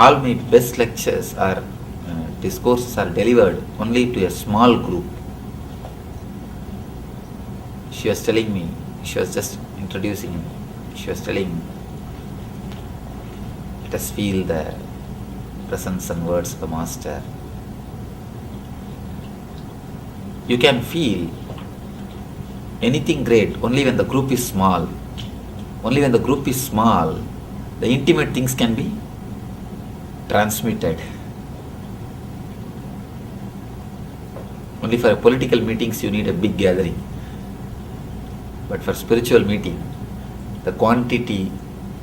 all my best lectures or discourses are delivered only to a small group. She was telling me, she was just introducing me, she was telling, let us feel the presence and words of the Master. You can feel anything great only when the group is small. Only when the group is small, the intimate things can be transmitted. Only for political meetings you need a big gathering. But for spiritual meeting, the quantity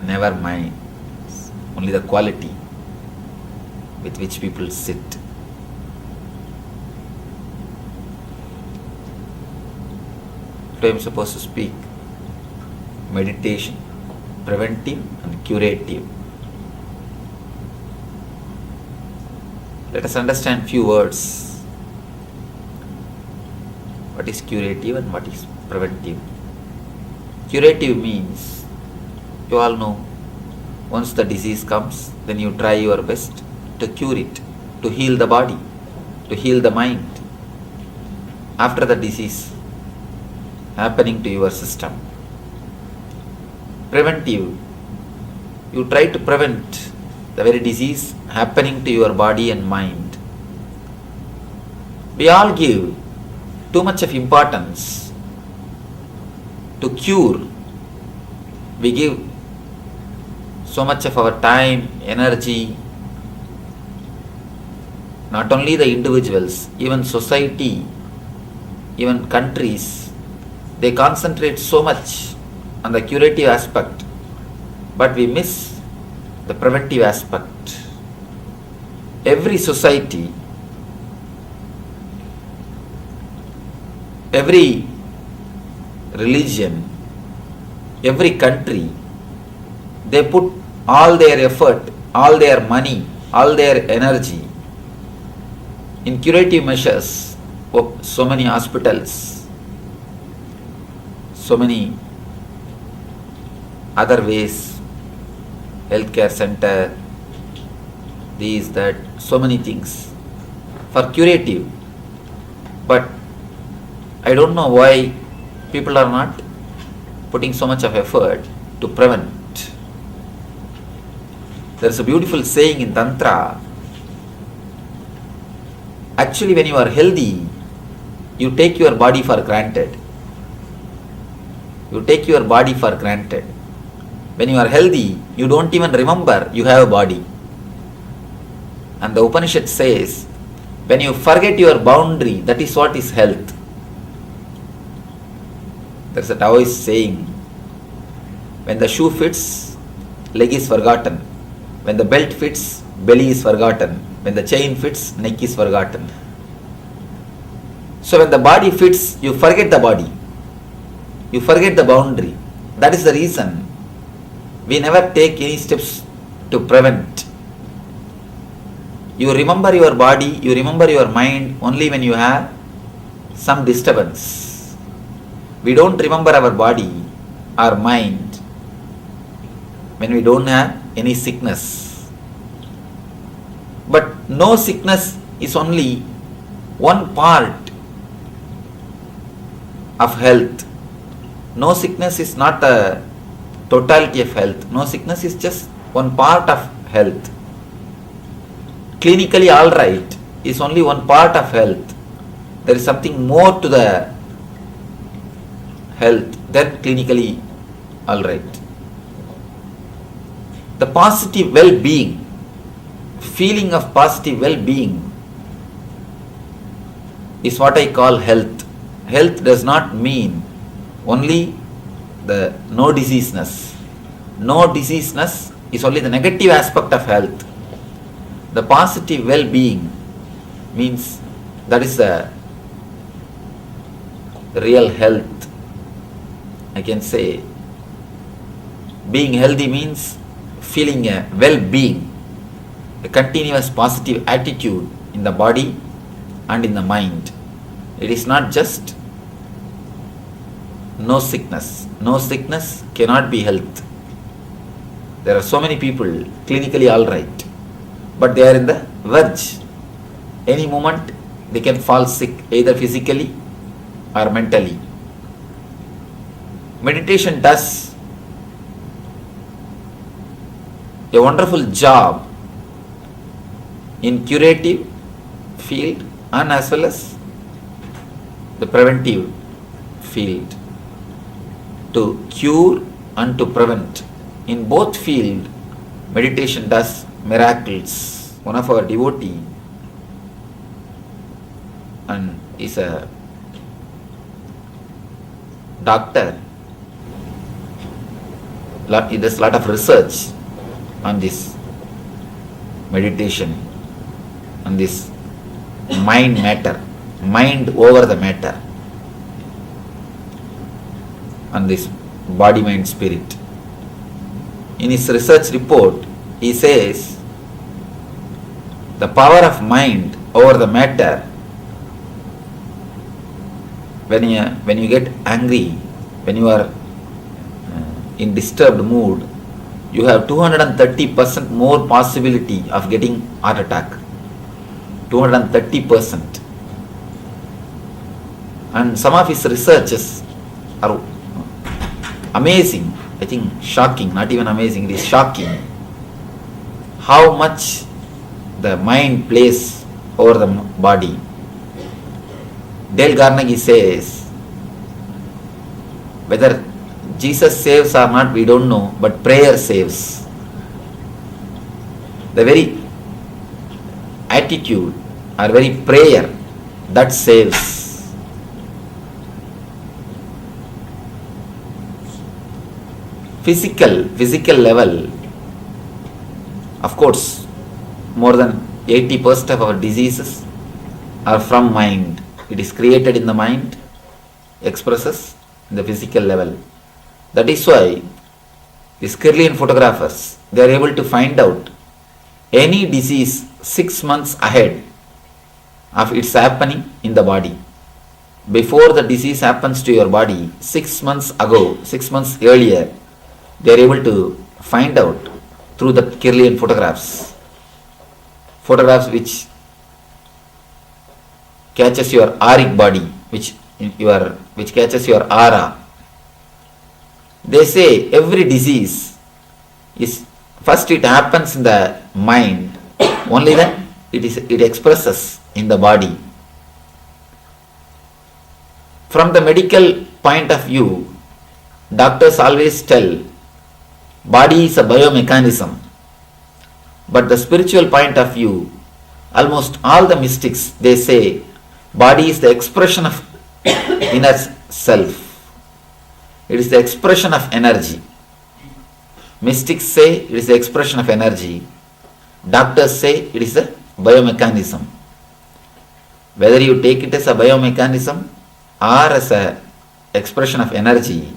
never minds, only the quality with which people sit. Today I am supposed to speak meditation, preventive and curative. Let us understand few words. What is curative and what is preventive? Curative means, you all know, once the disease comes, then you try your best to cure it, to heal the body, to heal the mind. After the disease happening to your system. Preventive, you try to prevent the very disease happening to your body and mind. We all give too much of importance to cure. We give so much of our time, energy, not only the individuals, even society, even countries, they concentrate so much on the curative aspect, but we miss the preventive aspect. Every society, every religion, every country, they put all their effort, all their money, all their energy in curative measures. So many hospitals, so many other ways, healthcare center, these, that, so many things for curative. But I don't know why people are not putting so much of effort to prevent. There is a beautiful saying in Tantra. Actually, when you are healthy, you take your body for granted. You take your body for granted. When you are healthy, you don't even remember you have a body. And the Upanishad says, when you forget your boundary, that is what is health. There is a Taoist saying, when the shoe fits, leg is forgotten. When the belt fits, belly is forgotten. When the chain fits, neck is forgotten. So when the body fits, you forget the body. You forget the boundary. That is the reason we never take any steps to prevent. You remember your body, you remember your mind only when you have some disturbance. We don't remember our body, our mind, when we don't have any sickness. But no sickness is only one part of health. No sickness is not a totality of health. No sickness is just one part of health. Clinically all right is only one part of health. There is something more to the health than clinically all right. The positive well-being, feeling of positive well-being is what I call health. Health does not mean only the no diseaseness. No diseaseness is only the negative aspect of health. The positive well-being means that is the real health. I can say being healthy means feeling a well-being, a continuous positive attitude in the body and in the mind. It is not just no sickness. No sickness cannot be health. There are so many people clinically all right. but they are in the verge. Any moment they can fall sick, either physically or mentally. Meditation does a wonderful job in curative field and as well as the preventive field, to cure and to prevent. In both field, meditation does miracles. One of our devotee and is a doctor. He does a lot of research on this meditation, on this mind matter, mind over the matter, on this body, mind, spirit. In his research report, he says the power of mind over the matter, when you get angry, when you are in disturbed mood, you have 230% more possibility of getting heart attack. 230%. And some of his researches are amazing. I think shocking, not even amazing, it is shocking how much the mind plays over the body. Dale Carnegie says, whether Jesus saves or not, we don't know, but prayer saves. The very attitude or very prayer that saves. Physical level, of course, more than 80% of our diseases are from mind. It is created in the mind, expresses in the physical level. That is why these Kirlian photographers, they are able to find out any disease 6 months ahead of its happening in the body. Before the disease happens to your body, 6 months ago, 6 months earlier, they are able to find out through the Kirlian photographs which catches your auric body, which catches your aura. They say every disease is first it happens in the mind, only then it expresses in the body. From the medical point of view, doctors always tell body is a biomechanism. But the spiritual point of view, almost all the mystics, they say body is the expression of inner self. It is the expression of energy. Mystics say it is the expression of energy. Doctors say it is a biomechanism. Whether you take it as a biomechanism or as an expression of energy,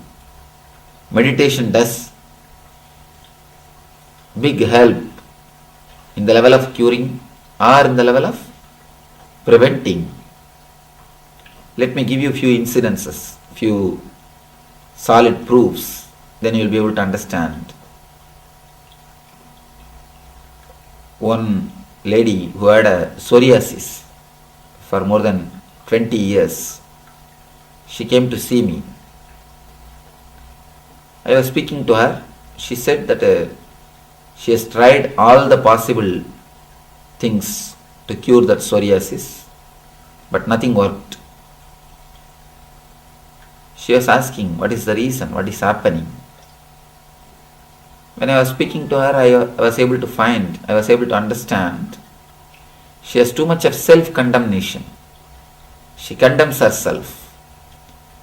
meditation does big help in the level of curing or in the level of preventing. Let me give you a few incidences, few solid proofs, then you will be able to understand. One lady who had a psoriasis for more than 20 years, she came to see me. I was speaking to her. She said that she has tried all the possible things to cure that psoriasis, but nothing worked. She was asking, what is the reason, what is happening? When I was speaking to her, I was able to understand. She has too much of self-condemnation. She condemns herself.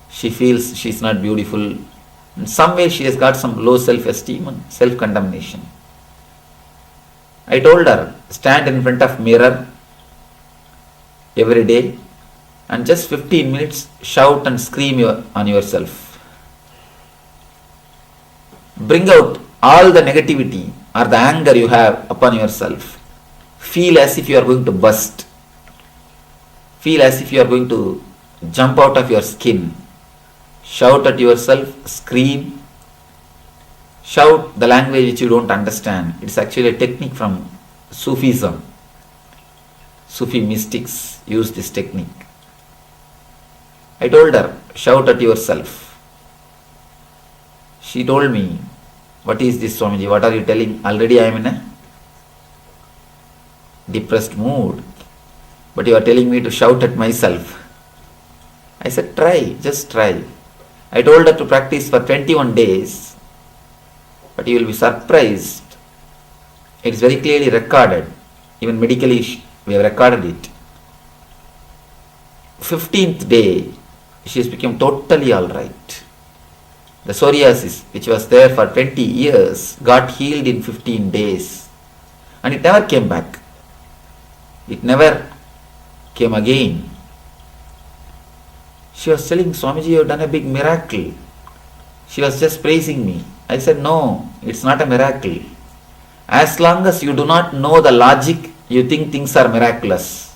She feels she is not beautiful. In some way she has got some low self-esteem and self-condemnation. I told her, stand in front of mirror every day and just 15 minutes shout and scream on yourself. Bring out all the negativity or the anger you have upon yourself. Feel as if you are going to burst. Feel as if you are going to jump out of your skin. Shout at yourself, scream. Shout the language which you don't understand. It's actually a technique from Sufism, Sufi mystics use this technique. I told her, shout at yourself. She told me, what is this, Swamiji? What are you telling? Already I am in a depressed mood, but you are telling me to shout at myself. I said, try, just try. I told her to practice for 21 days, but you will be surprised. It is very clearly recorded. Even medically, we have recorded it. 15th day, she has become totally alright. The psoriasis, which was there for 20 years, got healed in 15 days. And it never came back. It never came again. She was telling, Swamiji, you have done a big miracle. She was just praising me. I said, no, it's not a miracle. As long as you do not know the logic, you think things are miraculous.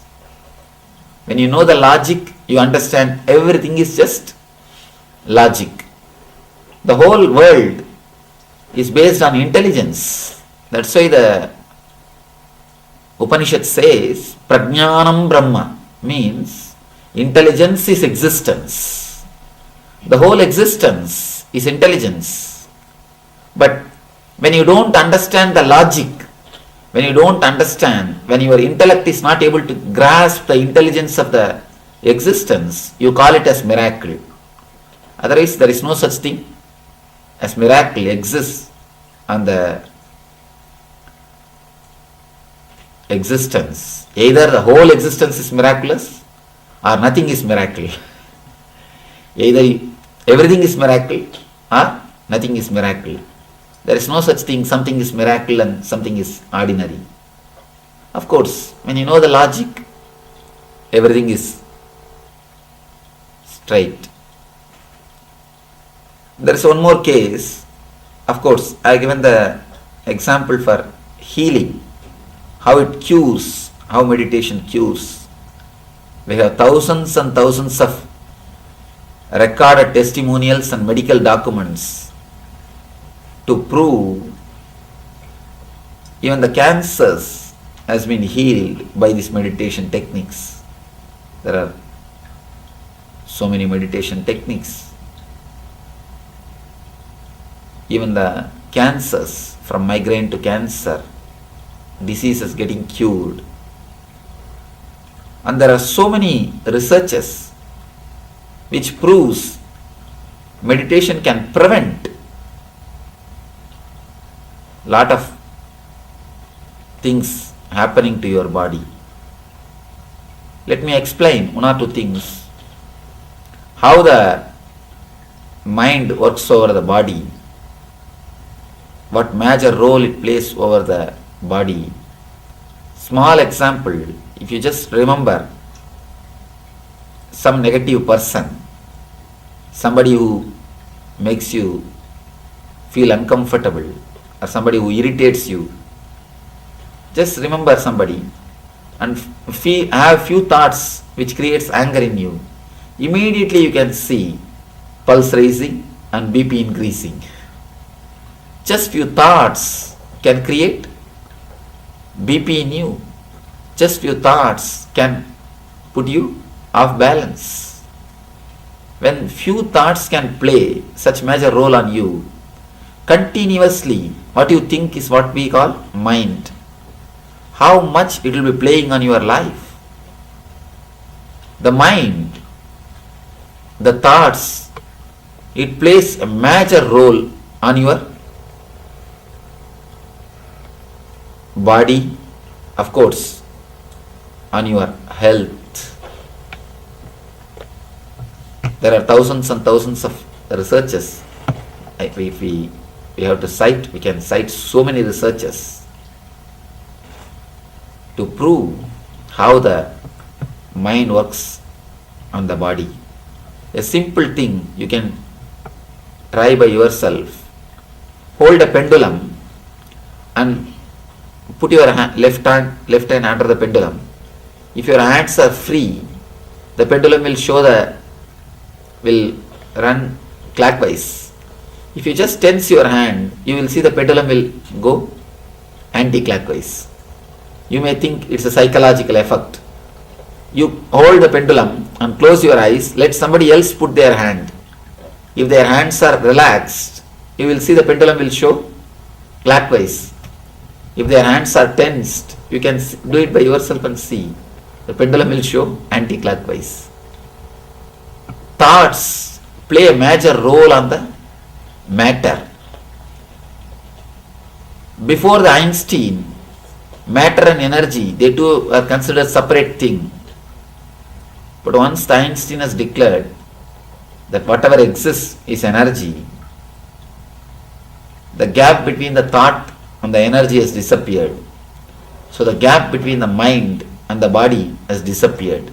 When you know the logic, you understand everything is just logic. The whole world is based on intelligence. That's why the Upanishad says, Prajnanam Brahma, means intelligence is existence. The whole existence is intelligence. But when you don't understand the logic, when you don't understand, when your intellect is not able to grasp the intelligence of the existence, you call it as miracle. Otherwise, there is no such thing as miracle exists on the existence. Either the whole existence is miraculous or nothing is miracle. Either everything is miracle or nothing is miracle. There is no such thing, something is miracle and something is ordinary. Of course, when you know the logic, everything is straight. There is one more case. Of course, I have given the example for healing, how it cures, how meditation cures. We have thousands and thousands of recorded testimonials and medical documents to prove even the cancers has been healed by these meditation techniques. There are so many meditation techniques. Even the cancers, from migraine to cancer, diseases getting cured. And there are so many researches which proves meditation can prevent lot of things happening to your body. Let me explain one or two things. How the mind works over the body, what major role it plays over the body. Small example, if you just remember some negative person, somebody who makes you feel uncomfortable or somebody who irritates you, just remember somebody and have few thoughts which creates anger in you. Immediately you can see pulse raising and BP increasing. Just few thoughts can create BP in you. Just few thoughts can put you off balance. When few thoughts can play such major role on you, continuously what you think is what we call mind. How much it will be playing on your life. The mind, the thoughts, it plays a major role on your body, of course, on your health. There are thousands and thousands of researches. If we have to cite, we can cite so many researches to prove how the mind works on the body. A simple thing you can try by yourself. Hold a pendulum and put your left hand under the pendulum. If your hands are free, the pendulum will run clockwise. If you just tense your hand, you will see the pendulum will go anti-clockwise. You may think it's a psychological effect. You hold the pendulum and close your eyes, let somebody else put their hand. If their hands are relaxed, you will see the pendulum will show clockwise. If their hands are tensed, you can do it by yourself and see. The pendulum will show anti-clockwise. Thoughts play a major role on the matter. Before the Einstein, matter and energy, they two are considered separate thing. But once the Einstein has declared that whatever exists is energy, the gap between the thought and the energy has disappeared. So the gap between the mind and the body has disappeared.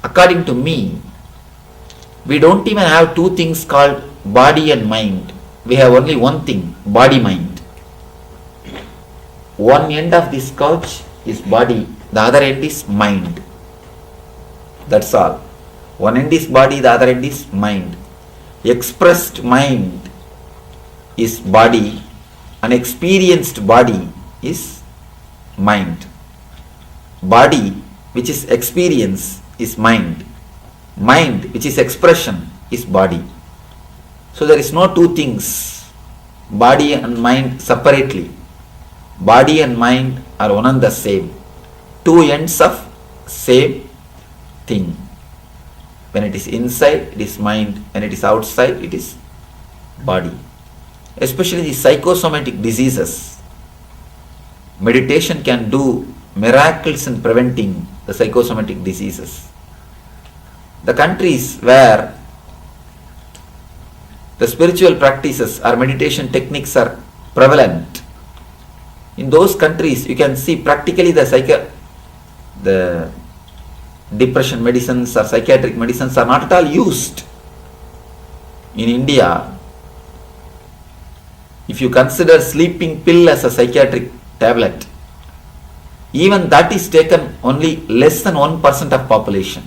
According to me, we don't even have two things called body and mind. We have only one thing, body-mind. One end of this couch is body, the other end is mind. That's all. One end is body, the other end is mind. Expressed mind is body, unexperienced body is mind. Body, which is experience, is mind. Mind, which is expression, is body. So there is no two things, body and mind separately. Body and mind are one and the same. Two ends of same thing. When it is inside, it is mind. When it is outside, it is body. Especially the psychosomatic diseases. Meditation can do miracles in preventing the psychosomatic diseases. The countries where the spiritual practices or meditation techniques are prevalent, in those countries you can see practically the depression medicines or psychiatric medicines are not at all used. In India, if you consider sleeping pill as a psychiatric tablet, even that is taken only less than 1% of population.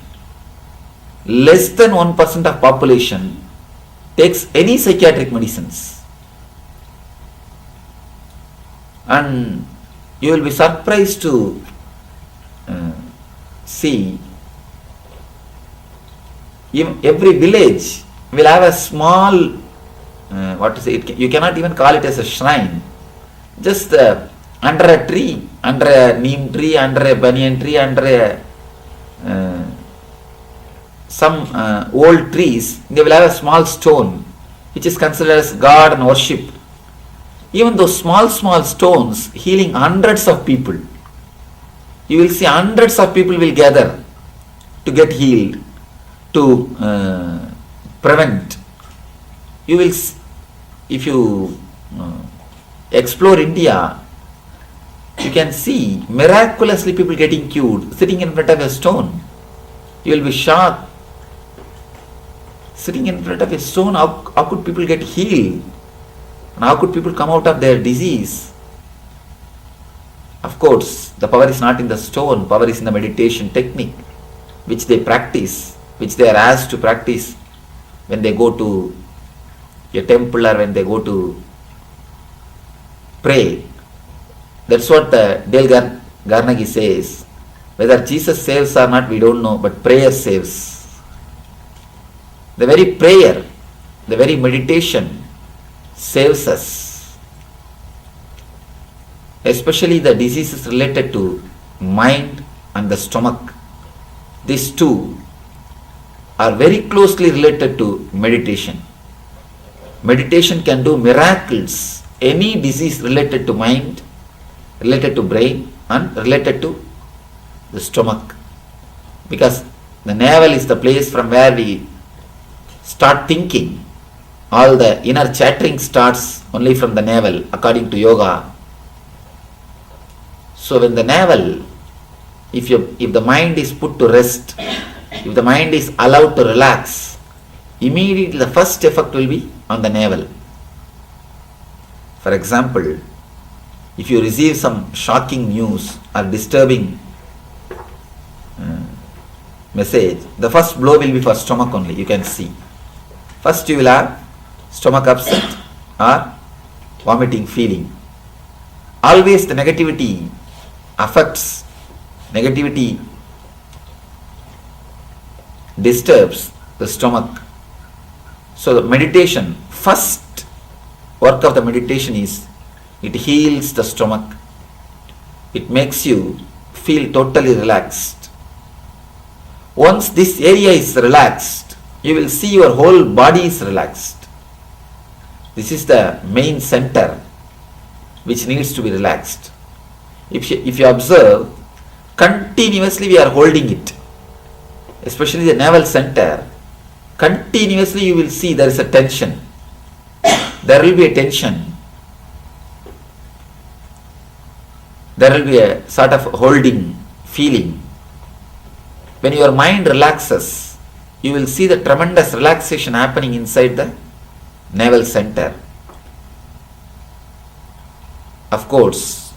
Less than 1% of population takes any psychiatric medicines. And you will be surprised to see every village will have a small, you cannot even call it as a shrine, just under a tree, under a neem tree, under a banyan tree, under some old trees, they will have a small stone which is considered as God and worship. Even those small stones healing hundreds of people. You will see hundreds of people will gather to get healed, to prevent. You will, if you explore India, you can see miraculously people getting cured sitting in front of a stone. You will be shocked. Sitting in front of a stone, how could people get healed? And how could people come out of their disease? Of course, the power is not in the stone, power is in the meditation technique which they practice, which they are asked to practice when they go to a temple or when they go to pray. That's what Dale Carnegie says. Whether Jesus saves or not, we don't know, but prayer saves. The very prayer, the very meditation saves us. Especially the diseases related to mind and the stomach. These two are very closely related to meditation. Meditation can do miracles. Any disease related to mind, related to brain and related to the stomach. Because the navel is the place from where we start thinking. All the inner chattering starts only from the navel according to yoga. So when the navel, if the mind is put to rest, if the mind is allowed to relax, immediately the first effect will be on the navel. For example, if you receive some shocking news or disturbing message, the first blow will be for stomach only, you can see. First you will have stomach upset or vomiting feeling. Always the negativity affects, negativity disturbs the stomach. So the meditation, first work of the meditation is it heals the stomach. It makes you feel totally relaxed. Once this area is relaxed, you will see your whole body is relaxed. This is the main center which needs to be relaxed. If you observe, continuously we are holding it, especially the navel center. Continuously you will see there is a tension. There will be a tension. There will be a sort of holding feeling. When your mind relaxes, you will see the tremendous relaxation happening inside the navel center. Of course,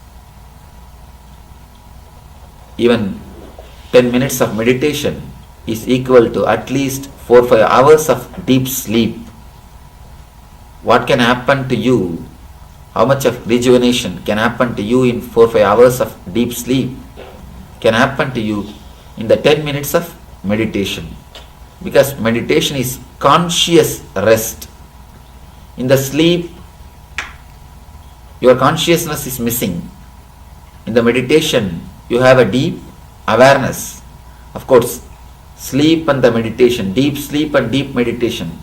even 10 minutes of meditation is equal to at least 4-5 hours of deep sleep. What can happen to you? How much of rejuvenation can happen to you in 4-5 hours of deep sleep can happen to you in the 10 minutes of meditation. Because meditation is conscious rest. In the sleep, your consciousness is missing. In the meditation, you have a deep awareness. Of course, sleep and the meditation, deep sleep and deep meditation,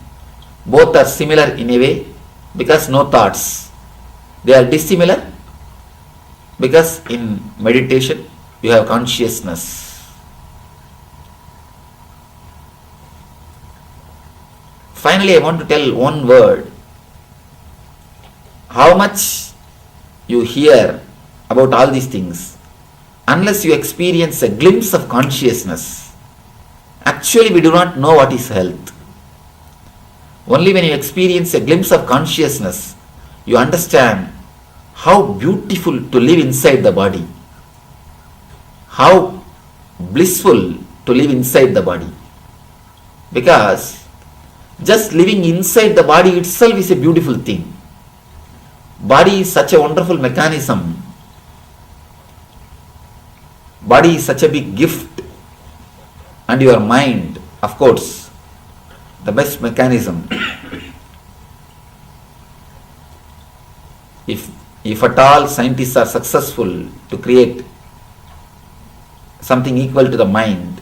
both are similar in a way because no thoughts. They are dissimilar because in meditation you have consciousness. Finally, I want to tell one word. How much you hear about all these things, unless you experience a glimpse of consciousness, actually we do not know what is health. Only when you experience a glimpse of consciousness, you understand how beautiful to live inside the body, how blissful to live inside the body. Because just living inside the body itself is a beautiful thing. Body is such a wonderful mechanism. Body is such a big gift. And your mind, of course, the best mechanism. If at all scientists are successful to create something equal to the mind,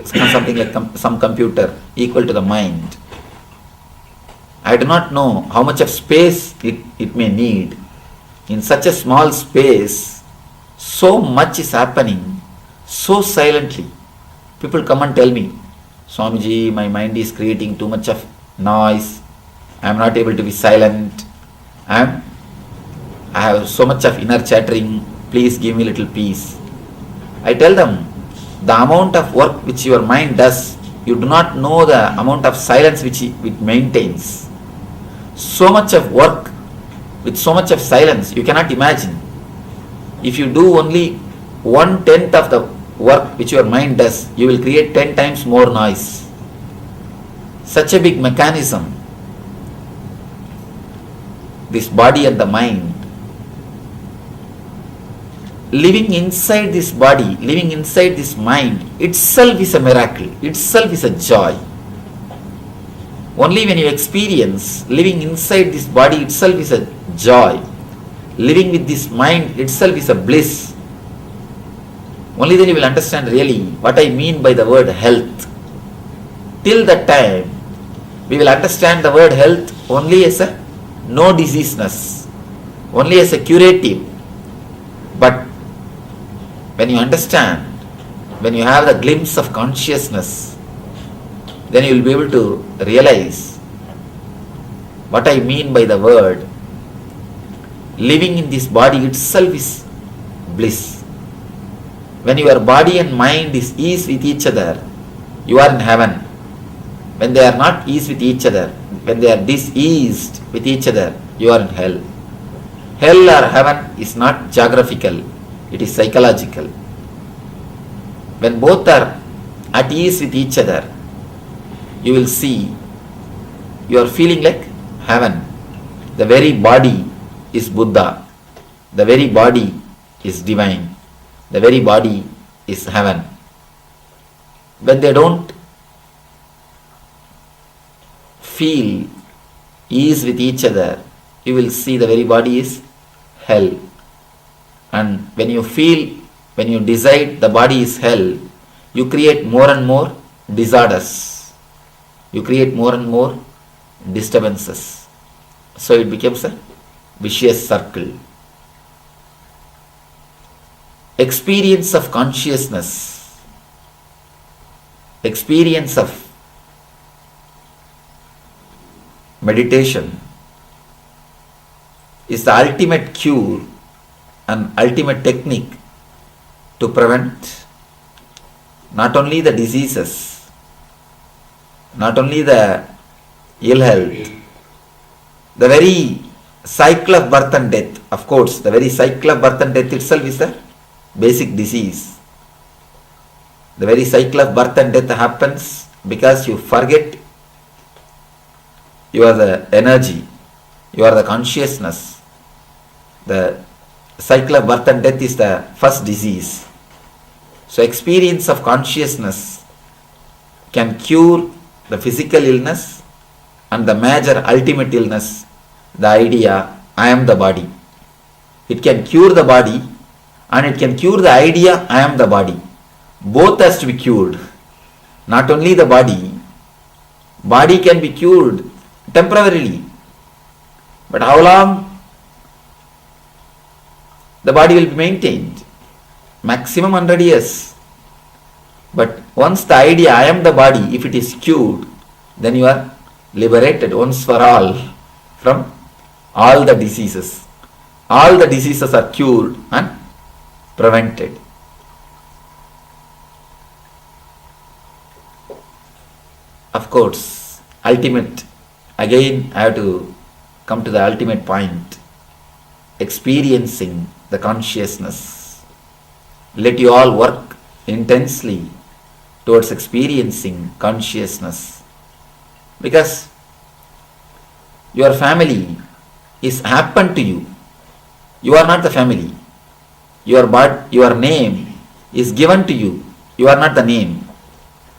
something like some computer equal to the mind, I do not know how much of space it may need. In such a small space, so much is happening, so silently. People come and tell me, Swamiji, my mind is creating too much of noise. I am not able to be silent. I have so much of inner chattering. Please give me a little peace. I tell them, the amount of work which your mind does, you do not know the amount of silence which it maintains. So much of work with so much of silence, you cannot imagine. If you do only 1/10 of the work which your mind does, you will create 10 times more noise. Such a big mechanism, this body and the mind. Living inside this body, living inside this mind itself is a miracle, itself is a joy. Only when you experience living inside this body itself is a joy, living with this mind itself is a bliss, only then you will understand really what I mean by the word health. Till that time, we will understand the word health only as a no diseaseness, only as a curative. But when you understand, when you have the glimpse of consciousness, then you will be able to realize what I mean by the word living in this body itself is bliss. When your body and mind is ease with each other, you are in heaven. When they are not ease with each other, when they are diseased with each other, you are in hell. Hell or heaven is not geographical, it is psychological. When both are at ease with each other, you will see you are feeling like heaven. The very body is Buddha. The very body is divine. The very body is heaven. When they don't feel ease with each other, you will see the very body is hell. And when you decide the body is hell, you create more and more disorders. You create more and more disturbances. So it becomes a vicious circle. Experience of consciousness, experience of meditation is the ultimate cure and ultimate technique to prevent not only the diseases, not only the ill health, the very cycle of birth and death. Of course, the very cycle of birth and death itself is a basic disease. The very cycle of birth and death happens because you forget you are the energy, you are the consciousness. The cycle of birth and death is the first disease. So experience of consciousness can cure the physical illness and the major ultimate illness, the idea, I am the body. It can cure the body and it can cure the idea, I am the body. Both has to be cured. Not only the body can be cured temporarily. But how long the body will be maintained? Maximum 100 years. But once the idea, I am the body, if it is cured, then you are liberated once for all from all the diseases. All the diseases are cured and prevented. Of course, ultimate, again I have to come to the ultimate point, experiencing the consciousness. Let you all work intensely towards experiencing consciousness, because your family is happened to you. You are not the family. Your name is given to you. You are not the name.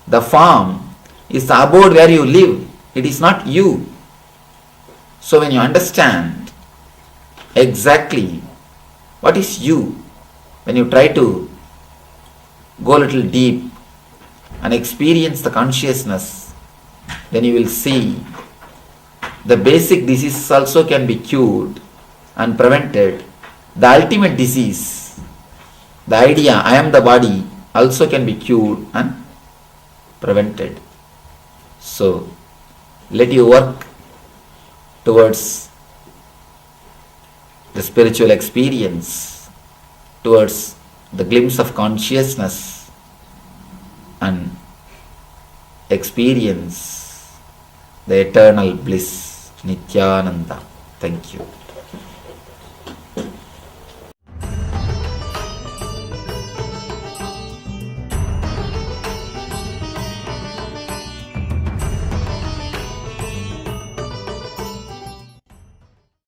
The form is the abode where you live. It is not you. So when you understand exactly what is you, when you try to go a little deep and experience the consciousness, then you will see the basic diseases also can be cured and prevented. The ultimate disease, the idea, I am the body, also can be cured and prevented. So, let you work towards the spiritual experience, towards the glimpse of consciousness and experience the eternal bliss, Nityananda. Thank you.